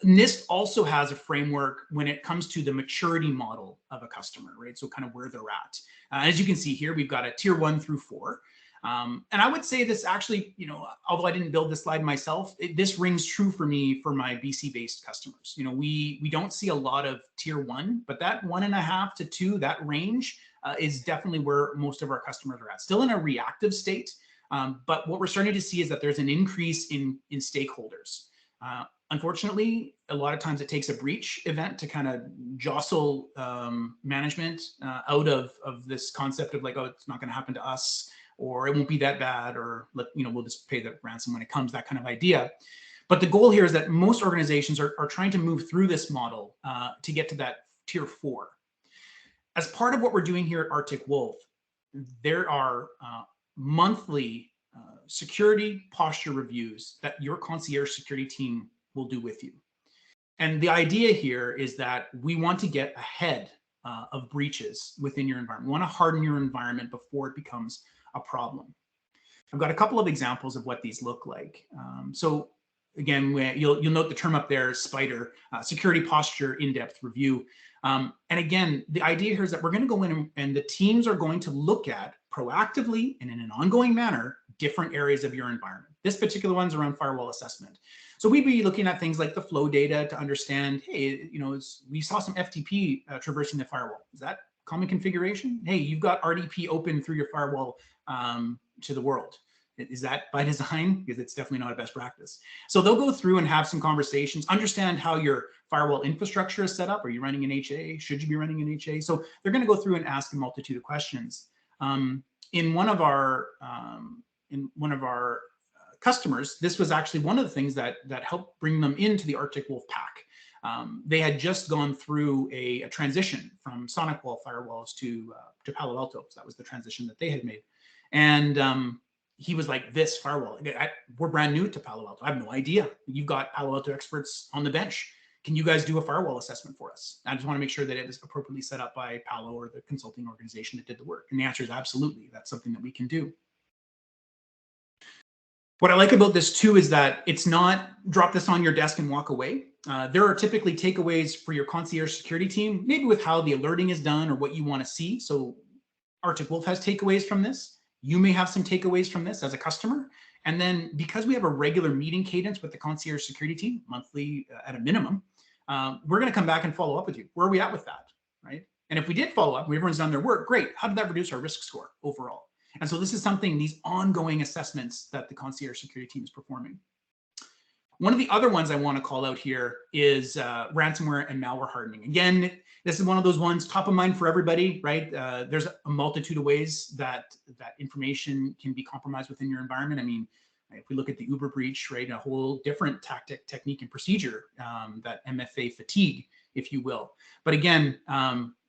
NIST also has a framework when it comes to the maturity model of a customer, right? So kind of where they're at. As you can see here, we've got a tier 1 through 4. And I would say this actually, although I didn't build this slide myself, this rings true for me for my BC-based customers. We don't see a lot of tier 1, but that 1.5 to 2, that range is definitely where most of our customers are at. Still in a reactive state, but what we're starting to see is that there's an increase in stakeholders. Unfortunately, a lot of times it takes a breach event to kind of jostle management out of this concept of like, oh, it's not going to happen to us, or it won't be that bad, or we'll just pay the ransom when it comes, that kind of idea. But the goal here is that most organizations are trying to move through this model to get to that tier 4. As part of what we're doing here at Arctic Wolf, there are monthly security posture reviews that your concierge security team will do with you. And the idea here is that we want to get ahead of breaches within your environment. We want to harden your environment before it becomes a problem. I've got a couple of examples of what these look like. So again, you'll note the term up there, SPIDER, Security Posture In-Depth Review. And again, the idea here is that we're going to go in and the teams are going to look at proactively and in an ongoing manner different areas of your environment. This particular one's around firewall assessment. So we'd be looking at things like the flow data to understand, hey, we saw some FTP traversing the firewall. Is that common configuration? Hey, you've got RDP open through your firewall to the world. Is that by design? Because it's definitely not a best practice. So they'll go through and have some conversations, understand how your firewall infrastructure is set up. Are you running an HA? Should you be running an HA? So they're going to go through and ask a multitude of questions. in one of our customers, this was actually one of the things that helped bring them into the Arctic Wolf pack. They had just gone through a transition from SonicWall firewalls to Palo Alto. So that was the transition that they had made. And he was like, this firewall, we're brand new to Palo Alto. I have no idea. You've got Palo Alto experts on the bench. Can you guys do a firewall assessment for us? I just want to make sure that it is appropriately set up by Palo or the consulting organization that did the work. And the answer is absolutely. That's something that we can do. What I like about this too is that it's not drop this on your desk and walk away. There are typically takeaways for your concierge security team, maybe with how the alerting is done or what you want to see. So Arctic Wolf has takeaways from this. You may have some takeaways from this as a customer. And then because we have a regular meeting cadence with the concierge security team, monthly at a minimum, we're going to come back and follow up with you. Where are we at with that, right? And if we did follow up, everyone's done their work, great. How did that reduce our risk score overall? And so this is something, these ongoing assessments that the concierge security team is performing. One of the other ones I want to call out here is ransomware and malware hardening. Again, this is one of those ones top of mind for everybody, right? There's a multitude of ways that information can be compromised within your environment. I mean, if we look at the Uber breach, right, a whole different tactic, technique, and procedure, that MFA fatigue, if you will. But again,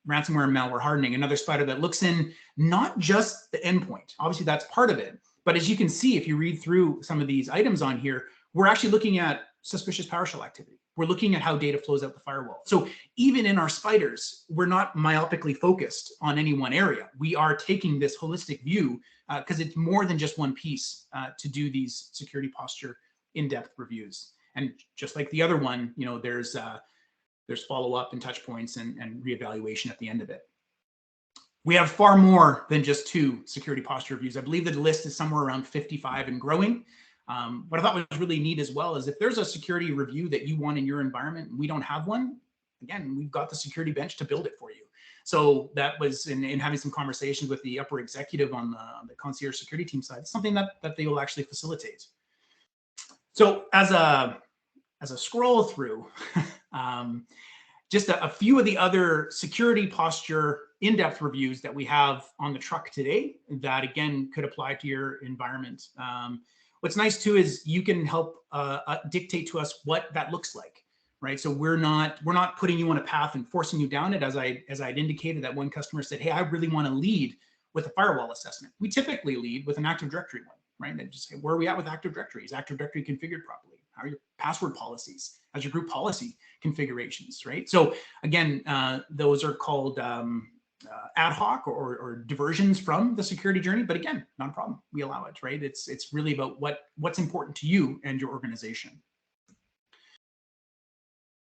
ransomware and malware hardening, another spider that looks in not just the endpoint. Obviously, that's part of it. But as you can see, if you read through some of these items on here, we're actually looking at suspicious PowerShell activity. We're looking at how data flows out the firewall. So even in our spiders, we're not myopically focused on any one area. We are taking this holistic view because it's more than just one piece to do these security posture in-depth reviews. And just like the other one, you know, there's follow-up and touch points and reevaluation at the end of it. We have far more than just 2 security posture reviews. I believe that the list is somewhere around 55 and growing. What I thought was really neat as well is if there's a security review that you want in your environment and we don't have one, again, we've got the security bench to build it for you. So that was in having some conversations with the upper executive on the concierge security team side, something that they will actually facilitate. So as a scroll through, just a few of the other security posture in-depth reviews that we have on the truck today that, again, could apply to your environment. What's nice, too, is you can help dictate to us what that looks like, right? So we're not putting you on a path and forcing you down it. As I'd indicated, that one customer said, hey, I really want to lead with a firewall assessment. We typically lead with an Active Directory one, right? And just say, where are we at with Active Directory? Is Active Directory configured properly? How are your password policies? How's your group policy configurations, right? So again, those are called ad hoc or diversions from the security journey, but again, not a problem. We allow it, right? It's really about what's important to you and your organization.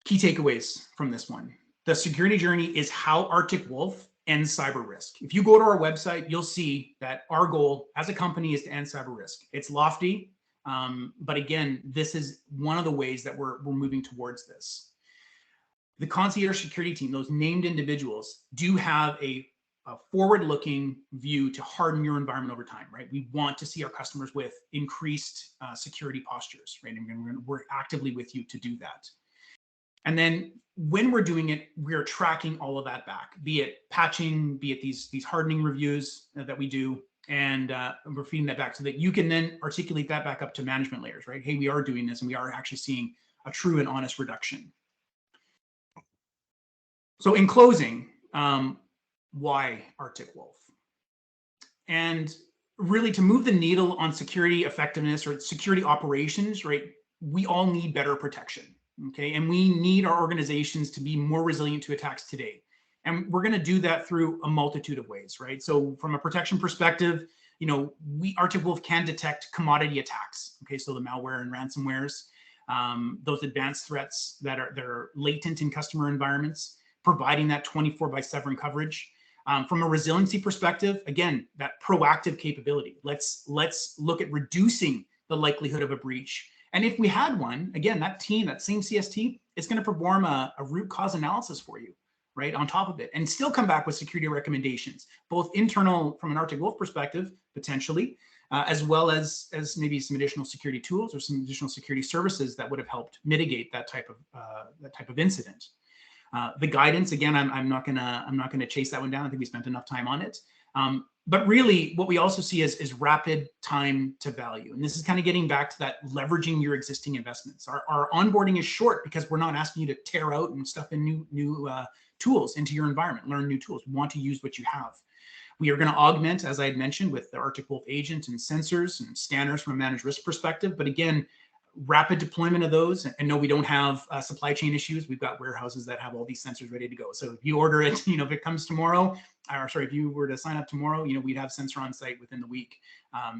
Key takeaways from this one. The security journey is how Arctic Wolf ends cyber risk. If you go to our website, you'll see that our goal as a company is to end cyber risk. It's lofty, but again, this is one of the ways that we're moving towards this. The concierge security team, those named individuals, do have a forward-looking view to harden your environment over time, right? We want to see our customers with increased security postures, right? And we're going to work actively with you to do that. And then when we're doing it, we're tracking all of that back, be it patching, be it these hardening reviews that we do, and we're feeding that back so that you can then articulate that back up to management layers, right? Hey, we are doing this, and we are actually seeing a true and honest reduction. So in closing, why Arctic Wolf? And really to move the needle on security effectiveness or security operations, right? We all need better protection, okay? And we need our organizations to be more resilient to attacks today. And we're gonna do that through a multitude of ways, right? So from a protection perspective, you know, Arctic Wolf can detect commodity attacks, okay? So the malware and ransomwares, those advanced threats that are latent in customer environments, providing that 24/7 coverage. From a resiliency perspective, again, that proactive capability. Let's look at reducing the likelihood of a breach. And if we had one, again, that same CST, is going to perform a root cause analysis for you, right, on top of it, and still come back with security recommendations, both internal from an Arctic Wolf perspective, potentially, as well as maybe some additional security tools or some additional security services that would have helped mitigate that type of incident. The guidance, again, I'm not gonna chase that one down. I think we spent enough time on it. But really, what we also see is rapid time to value. And this is kind of getting back to that leveraging your existing investments. Our onboarding is short because we're not asking you to tear out and stuff in new tools into your environment, learn new tools. We want to use what you have. We are going to augment, as I had mentioned, with the Arctic Wolf agent and sensors and scanners from a managed risk perspective. But again, rapid deployment of those. And no, we don't have supply chain issues. We've got warehouses that have all these sensors ready to go. So if you order it, if it comes tomorrow, or sorry, if you were to sign up tomorrow, we'd have sensor on site within the week.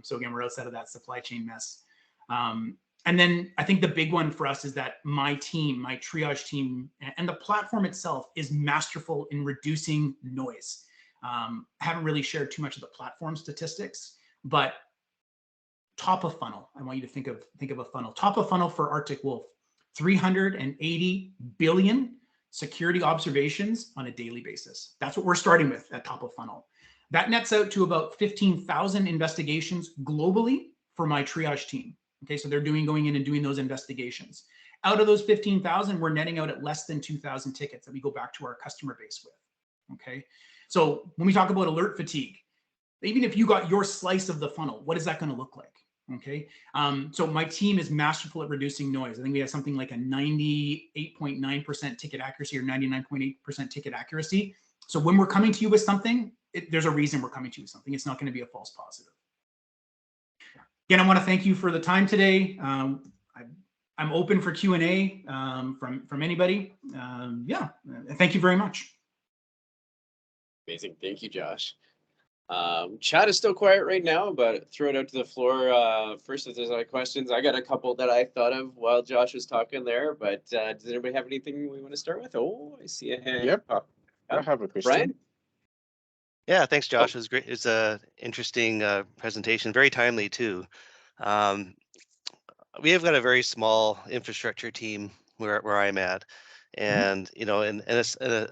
So again, we're outside of that supply chain mess. And then I think the big one for us is that my team, my triage team, and the platform itself is masterful in reducing noise. I haven't really shared too much of the platform statistics, but top of funnel, I want you to think of a funnel. Top of funnel for Arctic Wolf, 380 billion security observations on a daily basis. That's what we're starting with at top of funnel. That nets out to about 15,000 investigations globally for my triage team. Okay, so they're going in and doing those investigations. Out of those 15,000, we're netting out at less than 2,000 tickets that we go back to our customer base with. Okay, so when we talk about alert fatigue, even if you got your slice of the funnel, what is that going to look like? Okay, so my team is masterful at reducing noise. I think we have something like a 98.9% ticket accuracy or 99.8% ticket accuracy. So when we're coming to you with something, there's a reason we're coming to you with something. It's not going to be a false positive. Again, I want to thank you for the time today. I'm open for Q&A from anybody. Yeah, thank you very much. Amazing. Thank you, Josh. Chat is still quiet right now, but throw it out to the floor first if there's any questions. I got a couple that I thought of while Josh was talking there, but does anybody have anything we want to start with? Oh, I see a hand. Yep. I have a question. Brian? Yeah, thanks, Josh. It was great. It's a interesting presentation, very timely too. We have got a very small infrastructure team where I'm at, and in a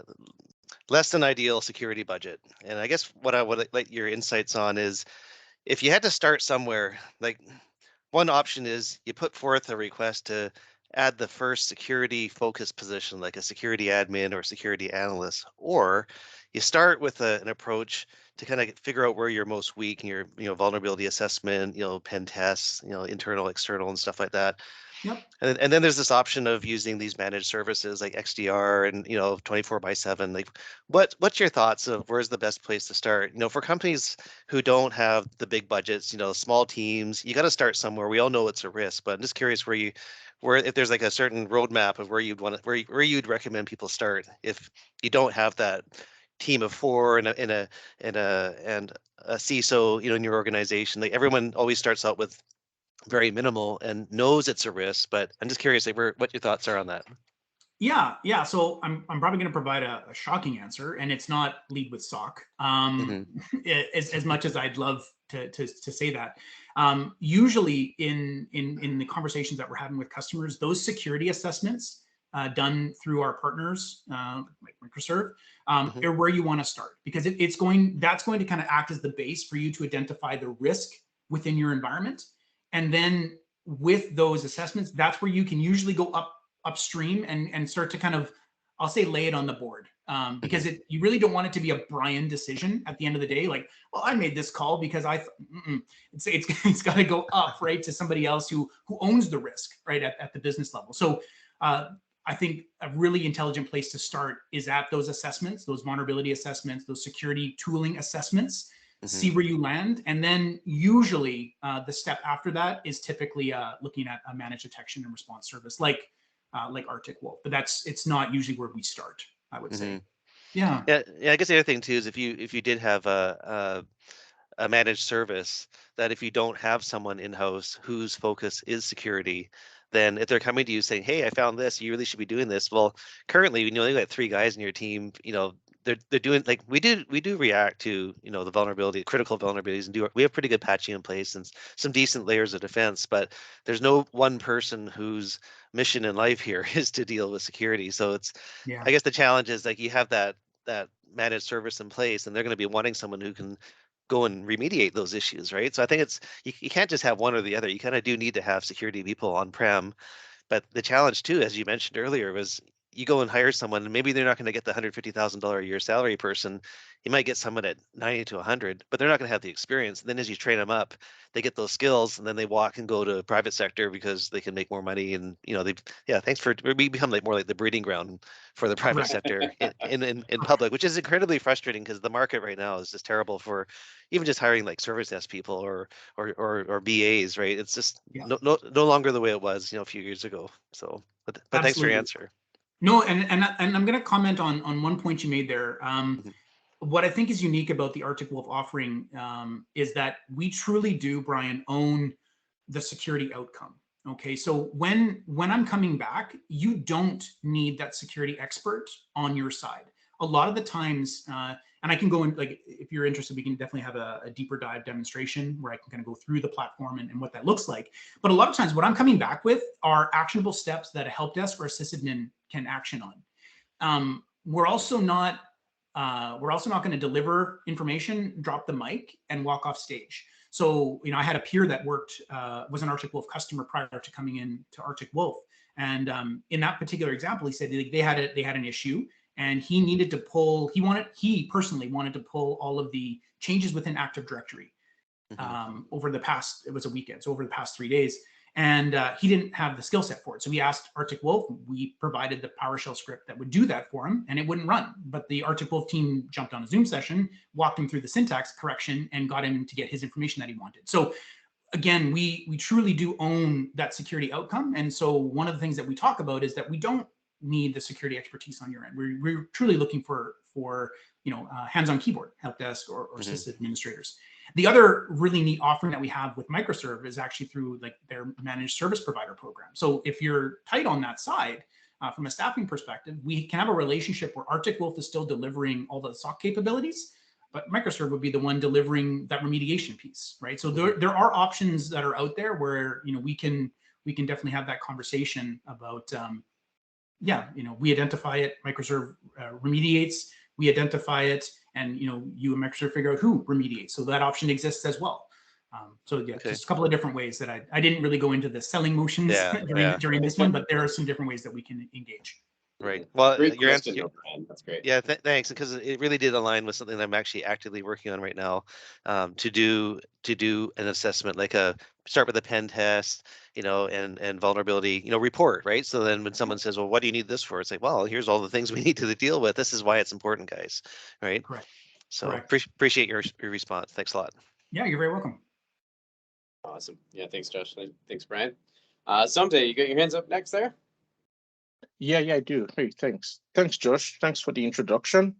less than ideal security budget. And I guess what I would like your insights on is, if you had to start somewhere, like one option is you put forth a request to add the first security focused position, like a security admin or security analyst, or you start with an approach to kind of figure out where you're most weak in your vulnerability assessment, pen tests, internal, external, and stuff like that. Yep. And then there's this option of using these managed services like XDR and 24/7. Like, what's your thoughts of where's the best place to start? For companies who don't have the big budgets, small teams, you got to start somewhere. We all know it's a risk, but I'm just curious where if there's like a certain roadmap of where you'd recommend people start if you don't have that team of 4 and a CISO, in your organization. Like, everyone always starts out with very minimal and knows it's a risk, but I'm just curious what your thoughts are on that. Yeah. So I'm probably going to provide a shocking answer, and it's not lead with SOC. As much as I'd love to say that, usually in the conversations that we're having with customers, those security assessments done through our partners like Microserve are where you want to start, because that's going to kind of act as the base for you to identify the risk within your environment. And then with those assessments, that's where you can usually go upstream and start to kind of, I'll say, lay it on the board, because you really don't want it to be a Brian decision at the end of the day. Like, well, I made this call because it's got to go up, right, to somebody else who owns the risk, right, at the business level. So I think a really intelligent place to start is at those assessments, those vulnerability assessments, those security tooling assessments. See where you land, and then usually the step after that is typically looking at a managed detection and response service like Arctic Wolf. But it's not usually where we start, I would say. Yeah. I guess the other thing too is if you did have a managed service, that if you don't have someone in-house whose focus is security, then if they're coming to you saying, "Hey, I found this, you really should be doing this." Well, currently, you got 3 guys in your team, they're doing, like, we do react to the critical vulnerabilities, and we have pretty good patching in place and some decent layers of defense, but there's no one person whose mission in life here is to deal with security. So I guess the challenge is, like, you have that managed service in place, and they're going to be wanting someone who can go and remediate those issues, right? So I think you can't just have one or the other. You kind of do need to have security people on-prem. But the challenge too, as you mentioned earlier, was you go and hire someone, and maybe they're not going to get the $150,000 a year salary person. You might get someone at 90 to 100, but they're not going to have the experience. And then as you train them up, they get those skills, and then they walk and go to private sector because they can make more money. And thanks for we become like more like the breeding ground for the private Correct. sector in public, which is incredibly frustrating because the market right now is just terrible for even just hiring like service desk people or BAs, right? It's just Yeah. no longer the way it was, a few years ago. So, but thanks for your Absolutely. answer. No, and I'm going to comment on one point you made there. Mhm. What I think is unique about the Arctic Wolf offering is that we truly do, Brian, own the security outcome. Okay, so when I'm coming back, you don't need that security expert on your side. A lot of the times, and I can go in, like, if you're interested, we can definitely have a deeper dive demonstration where I can kind of go through the platform and what that looks like. But a lot of times what I'm coming back with are actionable steps that a help desk or a sysadmin can action on. We're also not going to deliver information, drop the mic, and walk off stage. So, I had a peer that was an Arctic Wolf customer prior to coming in to Arctic Wolf, and in that particular example, he said they had an issue, and he needed to pull. He personally wanted to pull all of the changes within Active Directory over the past. It was a weekend, so over the past 3 days. And he didn't have the skill set for it. So we asked Arctic Wolf, we provided the PowerShell script that would do that for him, and it wouldn't run. But the Arctic Wolf team jumped on a Zoom session, walked him through the syntax correction, and got him to get his information that he wanted. So again, we truly do own that security outcome. And so one of the things that we talk about is that we don't need the security expertise on your end. We're truly looking for hands-on keyboard help desk or sys administrators. The other really neat offering that we have with Microserve is actually through like their managed service provider program. So if you're tight on that side, from a staffing perspective, we can have a relationship where Arctic Wolf is still delivering all the SOC capabilities, but Microserve would be the one delivering that remediation piece, right? So there are options that are out there where we can definitely have that conversation about we identify it, Microserve remediates, we identify it, and you and Microserve figure out who remediates. So that option exists as well. Just a couple of different ways that I didn't really go into the selling motions during this one, but there are some different ways that we can engage. Right. Well, Great your question, answer. Brian. That's great. Yeah, thanks, because it really did align with something that I'm actually actively working on right now, to do an assessment, like start with a pen test, and vulnerability, report, right? So then when someone says, well, what do you need this for? It's like, well, here's all the things we need to deal with. This is why it's important, guys, right? Correct. So Correct. appreciate your response. Thanks a lot. Yeah, you're very welcome. Awesome. Yeah, thanks, Josh. Thanks, Brian. Someday, you got your hands up next there? Yeah, I do. Hey, thanks. Thanks, Josh. Thanks for the introduction.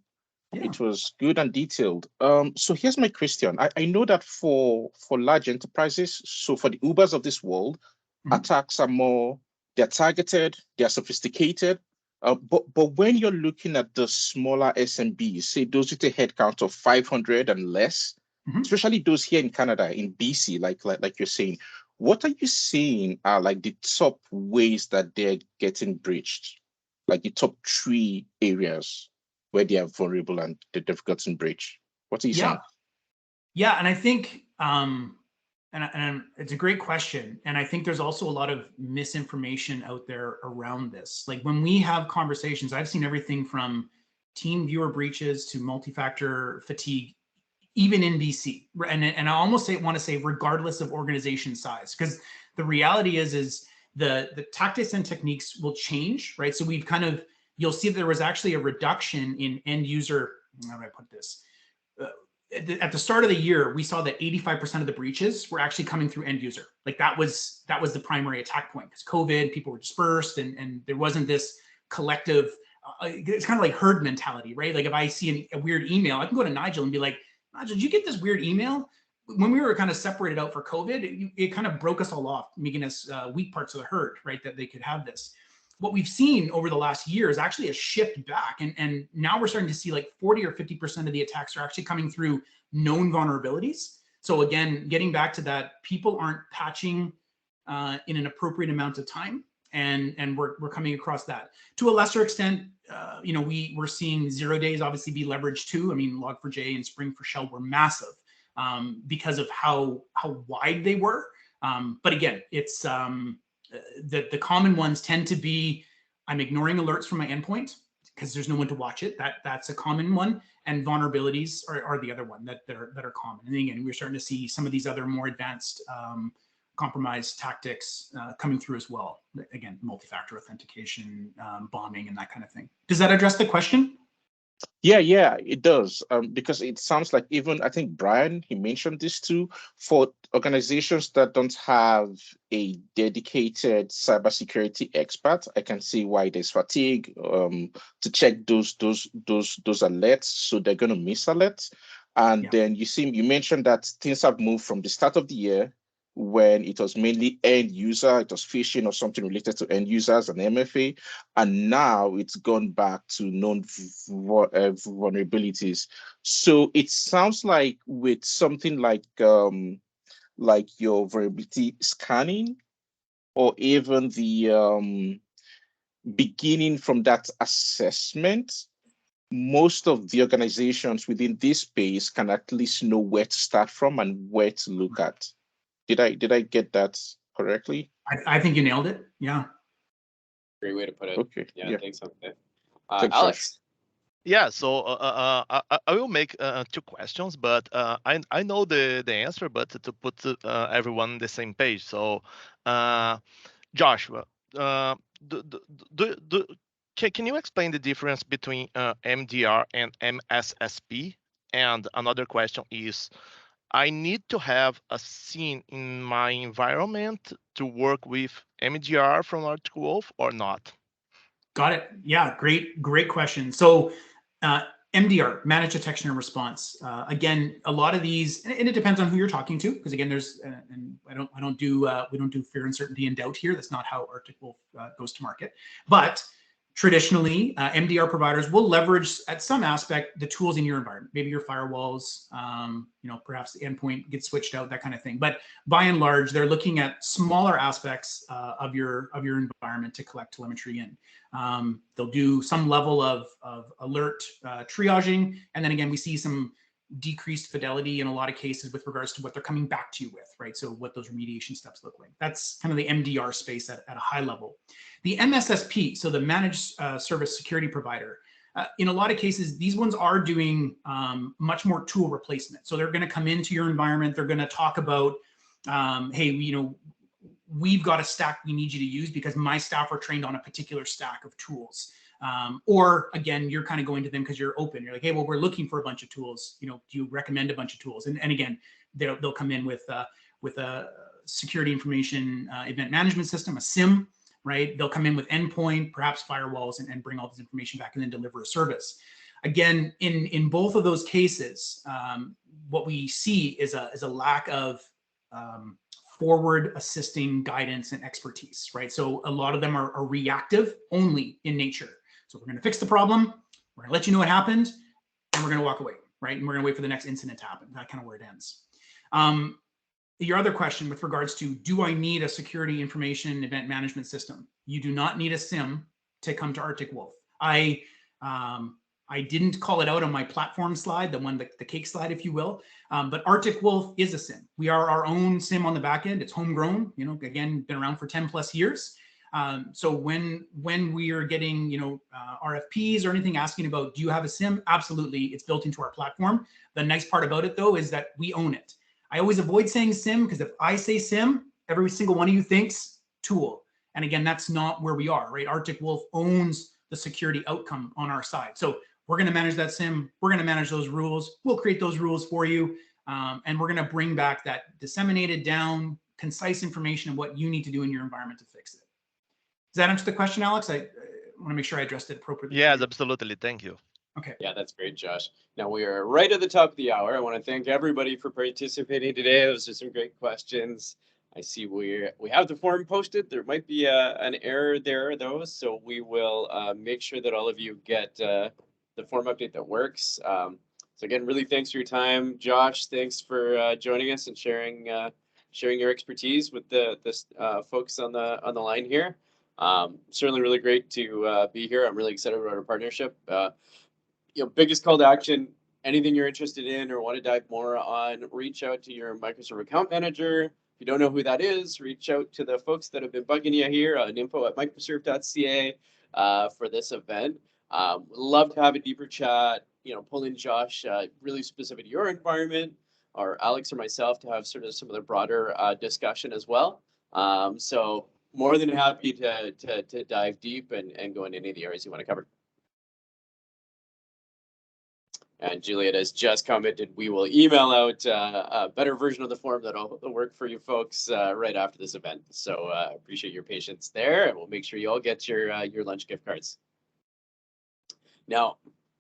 Yeah. It was good and detailed. So here's my question. I know that for large enterprises, so for the Ubers of this world, attacks are they're targeted, they're sophisticated. But when you're looking at the smaller SMBs, say those with a headcount of 500 and less, especially those here in Canada, in BC, like you're saying, what are you seeing are like the top ways that they're getting breached? Like the top 3 areas where they are vulnerable and they've gotten breached? What are you saying? Yeah, and I think and it's a great question. And I think there's also a lot of misinformation out there around this. Like when we have conversations, I've seen everything from team viewer breaches to multi-factor fatigue, even in BC. And I almost want to say regardless of organization size, because the reality is the tactics and techniques will change, right? So we've you'll see that there was actually a reduction in end user, how do I put this? At the start of the year, we saw that 85% of the breaches were actually coming through end user. Like that was the primary attack point, because COVID, people were dispersed and there wasn't this collective, it's kind of like herd mentality, right? Like if I see a weird email, I can go to Nigel and be like, Nigel, did you get this weird email? When we were kind of separated out for COVID, it kind of broke us all off, making us weak parts of the herd, right? That they could have this. What we've seen over the last year is actually a shift back. And now we're starting to see like 40 or 50% of the attacks are actually coming through known vulnerabilities. So again, getting back to that, people aren't patching in an appropriate amount of time. And we're coming across that. To a lesser extent, we're seeing 0 days obviously be leveraged too. I mean, Log4j and Spring4Shell were massive because of how wide they were. But again, it's the common ones tend to be I'm ignoring alerts from my endpoint because there's no one to watch it. That's a common one. And vulnerabilities are the other one that are common. And again, we're starting to see some of these other more advanced compromise tactics coming through as well. Again, multi-factor authentication, bombing, and that kind of thing. Does that address the question? Yeah, it does. Because it sounds like even I think Brian, he mentioned this too, for organizations that don't have a dedicated cybersecurity expert, I can see why there's fatigue to check those alerts, so they're going to miss alerts. And then you mentioned that things have moved from the start of the year when it was mainly end user, it was phishing or something related to end users and MFA, and now it's gone back to known vulnerabilities. So it sounds like with something like your vulnerability scanning, or even the beginning from that assessment, most of the organizations within this space can at least know where to start from and where to look at. Did I get that correctly? I think you nailed it. Yeah. Great way to put it. Okay. Yeah. Thanks, okay. Thanks, Alex. Yeah, so I will make two questions, but I know the answer, but to put everyone on the same page. So, Joshua, can you explain the difference between MDR and MSSP? And another question is, I need to have a SIEM in my environment to work with MDR from Arctic Wolf or not? Got it. Yeah, great question. So MDR, managed detection and response. Again, a lot of these, and it depends on who you're talking to, because again, there's, and we don't do fear, uncertainty, and doubt here. That's not how Arctic Wolf goes to market. But traditionally, MDR providers will leverage at some aspect the tools in your environment, maybe your firewalls, perhaps the endpoint gets switched out, that kind of thing. But by and large, they're looking at smaller aspects of your environment to collect telemetry in. They'll do some level of alert triaging, and then again, we see some decreased fidelity in a lot of cases with regards to what they're coming back to you with, right? So what those remediation steps look like. That's kind of the MDR space at a high level. The MSSP, so the managed service security provider, in a lot of cases, these ones are doing much more tool replacement. So they're going to come into your environment. They're going to talk about, hey, we've got a stack we need you to use because my staff are trained on a particular stack of tools. Or again, you're kind of going to them because you're open. You're like, hey, well, we're looking for a bunch of tools. Do you recommend a bunch of tools? And again, they'll come in with a security information event management system, a SIM, right? They'll come in with endpoint, perhaps firewalls, and bring all this information back and then deliver a service. Again, in both of those cases, what we see is a lack of forward assisting guidance and expertise, right? So a lot of them are reactive only in nature. So we're going to fix the problem, we're going to let you know what happened, and we're going to walk away, right? And we're going to wait for the next incident to happen. That's kind of where it ends. Your other question with regards to, do I need a security information event management system? You do not need a SIM to come to Arctic Wolf. I didn't call it out on my platform slide, the cake slide, if you will, but Arctic Wolf is a SIM. We are our own SIM on the back end. It's homegrown, again, been around for 10 plus years. So when we are getting, RFPs or anything asking about, do you have a SIM? Absolutely, it's built into our platform. The nice part about it though, is that we own it. I always avoid saying SIM because if I say SIM, every single one of you thinks tool. And again, that's not where we are, right? Arctic Wolf owns the security outcome on our side. So we're going to manage that SIM. We're going to manage those rules. We'll create those rules for you. And we're going to bring back that disseminated down, concise information of what you need to do in your environment to fix it. Does that answer the question, Alex? I want to make sure I addressed it appropriately. Yes, absolutely. Thank you. Okay. Yeah, that's great, Josh. Now we are right at the top of the hour. I want to thank everybody for participating today. Those are some great questions. I see we have the form posted. There might be an error there though, so we will make sure that all of you get the form update that works. So again, really thanks for your time, Josh. Thanks for joining us and sharing your expertise with the folks on the line here. Certainly, really great to be here. I'm really excited about our partnership. Biggest call to action, anything you're interested in or want to dive more on, reach out to your Microserve account manager. If you don't know who that is, reach out to the folks that have been bugging you here on info@microserve.ca. for this event. Love to have a deeper chat, pull in Josh, really specific to your environment, or Alex or myself to have sort of some of the broader discussion as well. So more than happy to dive deep and go into any of the areas you want to cover. And Juliet has just commented, we will email out a better version of the form that'll work for you folks right after this event. So appreciate your patience there, and we'll make sure you all get your lunch gift cards. Now,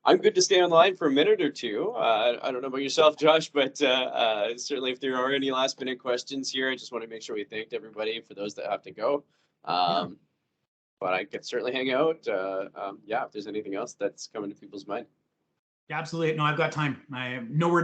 I'm good to stay on the line for a minute or two. I don't know about yourself, Josh, but certainly if there are any last minute questions here, I just want to make sure we thanked everybody for those that have to go. But I could certainly hang out. If there's anything else that's coming to people's mind. Yeah, absolutely. No, I've got time. I have nowhere to